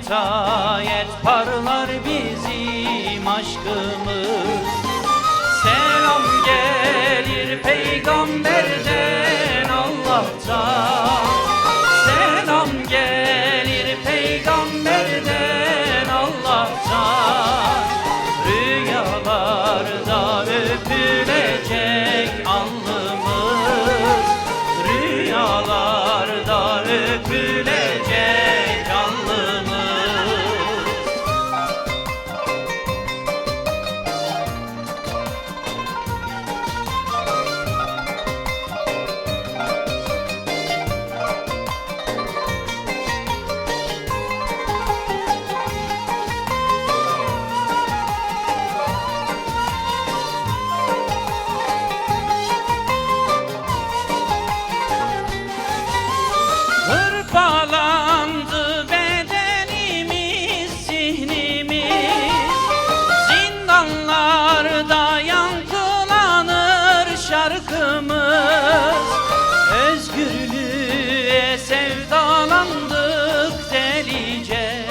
şayet parlar bizim aşkımız. Selam gelir peygamberden Allah'tan, selam gelir peygamberden Allah'tan. Rüyalarda öpülecek alnımız, rüyalarda öpülecek alnımız. Hırpalandı bedenimiz, zihnimiz, zindanlarda yankılanır şarkımız. Özgürlüğe sevdalandık delice,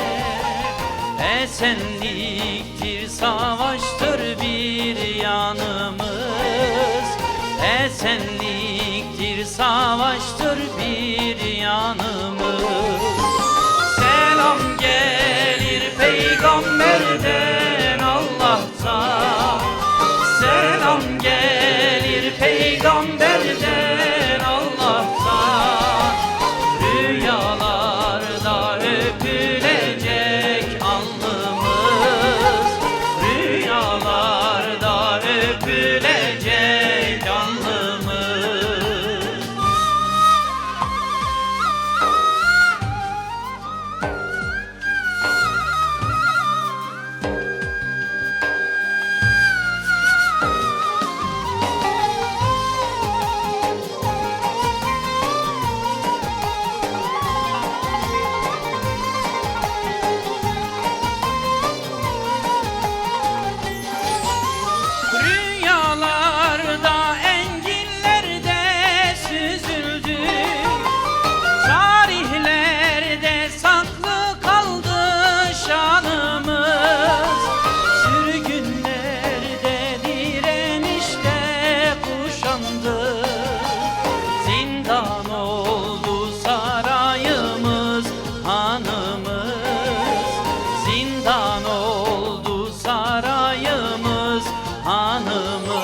esenliktir savaştır bir yanımız, esenliktir savaştır bir yanımız. Selam gelir peygamberden Allah'tan, selam gelir peygamberden Allah'tan. Rüyalarda öpülecek alnımız, rüyalarda öpülecek alnımız. Rüyalarda enginlerde süzüldük, tarihlerde saklı kaldı şanımız. Sürgünlerde direnişte kuşandık, zindan oldu sarayımız, hanımız. Zindan oldu sarayımız, hanımız.